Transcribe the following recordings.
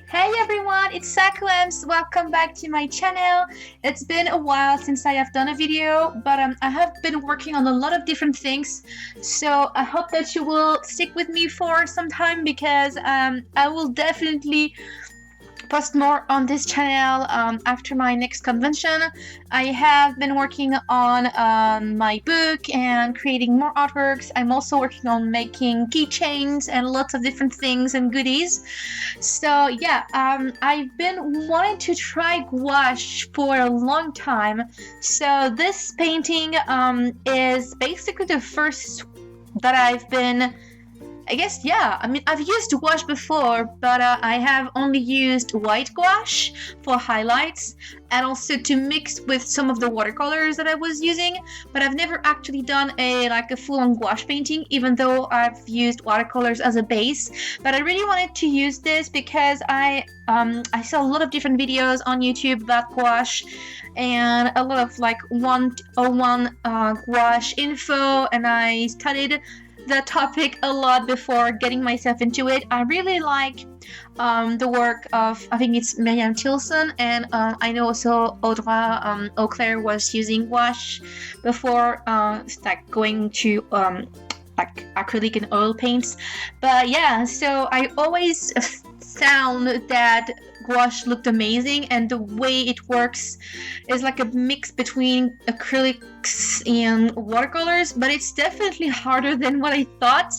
Hey everyone, it's Sakuems. Welcome back to my channel. It's been a while since I have done a video, but I have been working on a lot of different things. So I hope that you will stick with me for some time because I will definitely post more on this channel after my next convention. I have been working on my book and creating more artworks. I'm also working on making keychains and lots of different things and goodies. So yeah, I've been wanting to try gouache for a long time. So this painting is basically the first that I've been I've used gouache before, but I have only used white gouache for highlights and also to mix with some of the watercolors that I was using, but I've never actually done a full-on gouache painting, even though I've used watercolors as a base. But I really wanted to use this because I saw a lot of different videos on YouTube about gouache and a lot of 101 gouache info, and I studied the topic a lot before getting myself into it. I really like the work of, I think it's Miriam Tilson, and I know also Audra Auclair was using gouache before going to acrylic and oil paints. But yeah, so I always found that gouache looked amazing, and the way it works is like a mix between acrylics and watercolors, but it's definitely harder than what I thought,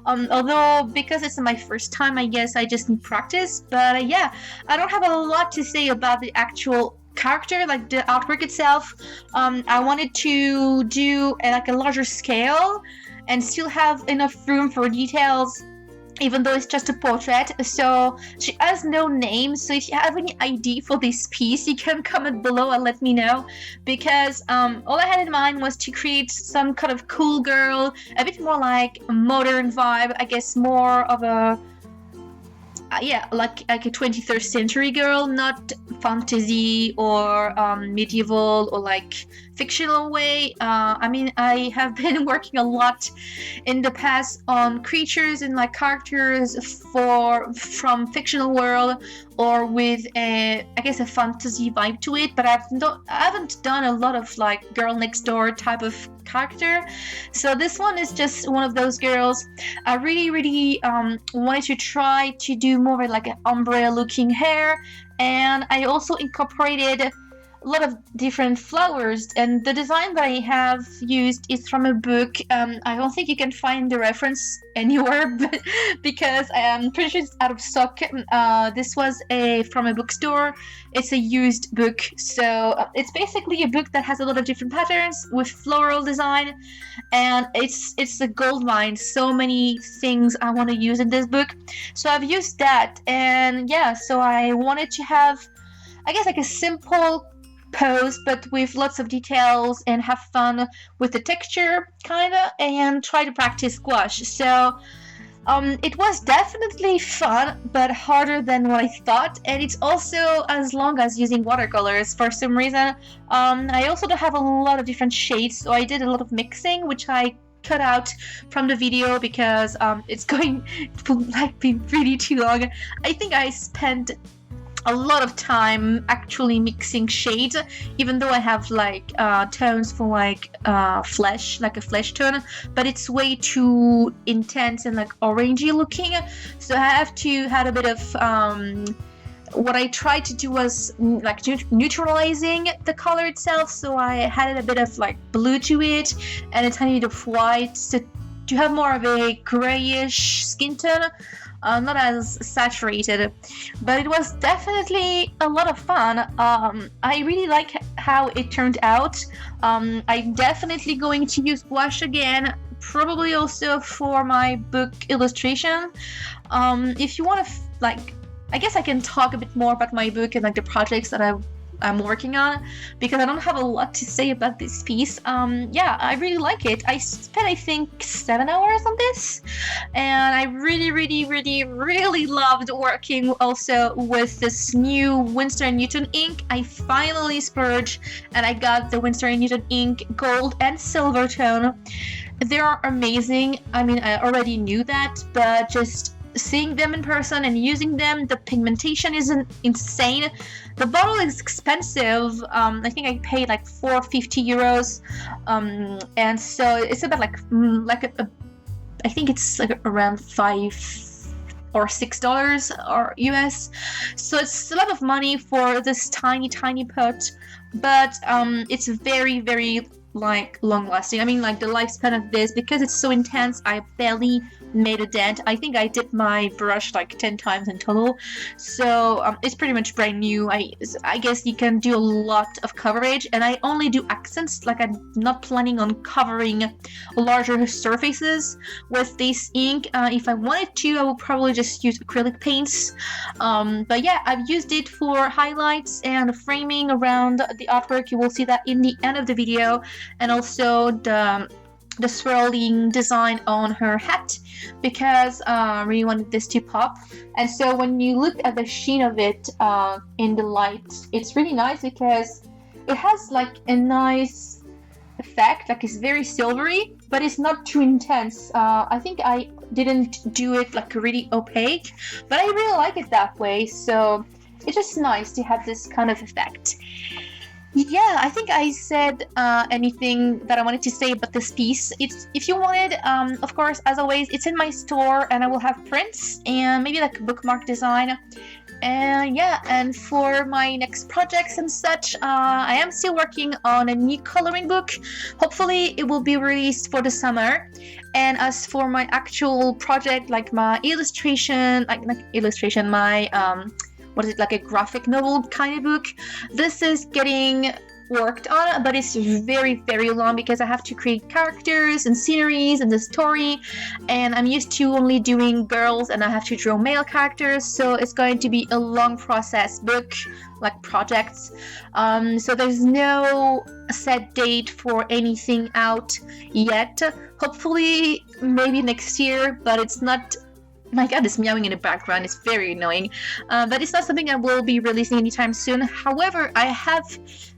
although because it's my first time, I guess I just need practice. But yeah, I don't have a lot to say about the actual character, like the artwork itself. I wanted to do a larger scale and still have enough room for details, even though it's just a portrait. So she has no name, so if you have any idea for this piece, you can comment below and let me know, because all I had in mind was to create some kind of cool girl, a bit more like a modern vibe, I guess more of a like a 21st century girl, not fantasy or medieval or fictional way. I mean, I have been working a lot in the past on creatures and characters from fictional world or with a fantasy vibe to it, but I haven't done a lot of girl next door type of character. So this one is just one of those girls. I really wanted to try to do more of an ombre looking hair, and I also incorporated a lot of different flowers, and the design that I have used is from a book. I don't think you can find the reference anywhere, but because I'm pretty sure it's out of stock. This was from a bookstore. It's a used book, so it's basically a book that has a lot of different patterns with floral design, and it's a gold mine. So many things I want to use in this book, so I've used that. And yeah, so I wanted to have a simple pose but with lots of details and have fun with the texture kinda, and try to practice gouache. So it was definitely fun but harder than what I thought, and it's also as long as using watercolors for some reason. I also don't have a lot of different shades, so I did a lot of mixing, which I cut out from the video because it's going to be really too long. I think I spent a lot of time actually mixing shades, even though I have tones for flesh, like a flesh tone, but it's way too intense and orangey looking, so I have to have a bit of what I tried to do was neutralizing the color itself, so I added a bit of blue to it and a tiny bit of white, so to have more of a grayish skin tone. Not as saturated, but it was definitely a lot of fun. I really like how it turned out. I'm definitely going to use gouache again, probably also for my book illustration. If you want to I guess I can talk a bit more about my book and the projects that I'm working on, because I don't have a lot to say about this piece. Yeah, I really like it. I spent, I think, 7 hours on this, and I really loved working also with this new Winsor & Newton ink. I finally splurged and I got the Winsor & Newton ink gold and silver tone. They are amazing. I mean, I already knew that, but just seeing them in person and using them. The pigmentation isn't insane. The bottle is expensive. I think I paid like €450, and so it's about I think it's like around $5 or $6 or US. So it's a lot of money for this tiny pot, but it's very, very like long lasting. I mean, like the lifespan of this, because it's so intense, I barely made a dent. I think I dipped my brush like 10 times in total, so it's pretty much brand new. I guess you can do a lot of coverage, and I only do accents. Like, I'm not planning on covering larger surfaces with this ink. If I wanted to, I would probably just use acrylic paints, but yeah, I've used it for highlights and framing around the artwork. You will see that in the end of the video, and also the swirling design on her hat, because I really wanted this to pop. And so when you look at the sheen of it in the light, it's really nice because it has like a nice effect. Like, it's very silvery, but it's not too intense. I think I didn't do it like really opaque, but I really like it that way. So it's just nice to have this kind of effect. Yeah, I think I said anything that I wanted to say about this piece. If you wanted, of course, as always, it's in my store, and I will have prints and maybe like a bookmark design. And yeah, and for my next projects and such, I am still working on a new coloring book. Hopefully it will be released for the summer. And as for my actual project, like my illustration, like a graphic novel kind of book, this is getting worked on, but it's very, very long because I have to create characters and sceneries and the story, and I'm used to only doing girls, and I have to draw male characters, so it's going to be a long process book, like projects. So there's no set date for anything out yet. Hopefully maybe next year, but it's not. My cat is meowing in the background. It's very annoying, but it's not something I will be releasing anytime soon. However, I have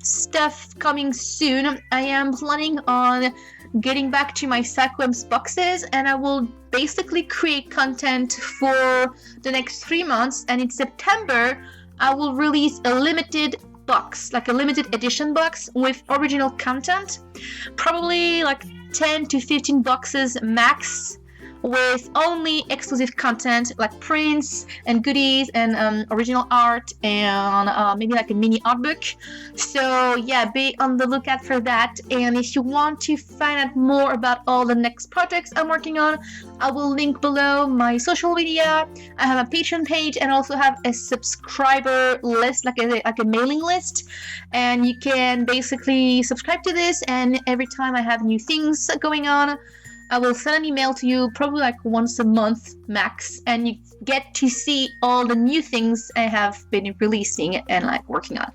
stuff coming soon. I am planning on getting back to my Sakuems boxes, and I will basically create content for the next 3 months, and in September I will release a limited box, like a limited edition box with original content, probably like 10 to 15 boxes max, with only exclusive content like prints and goodies and original art and maybe like a mini art book. So yeah, be on the lookout for that. And if you want to find out more about all the next projects I'm working on, I will link below my social media. I have a Patreon page and also have a subscriber list, like a mailing list, and you can basically subscribe to this, and every time I have new things going on, I will send an email to you probably like once a month max, and you get to see all the new things I have been releasing and like working on.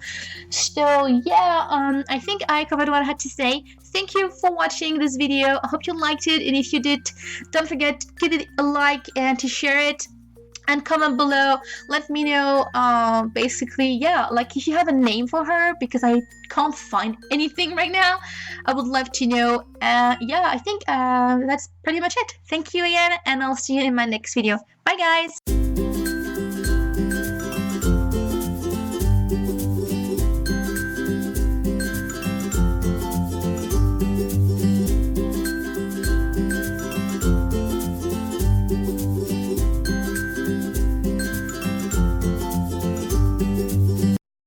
So yeah, I think I covered what I had to say. Thank you for watching this video. I hope you liked it, and if you did, don't forget to give it a like and to share it. And comment below, let me know, basically, yeah, like if you have a name for her, because I can't find anything right now. I would love to know. Yeah, I think that's pretty much it. Thank you again, and I'll see you in my next video. Bye, guys!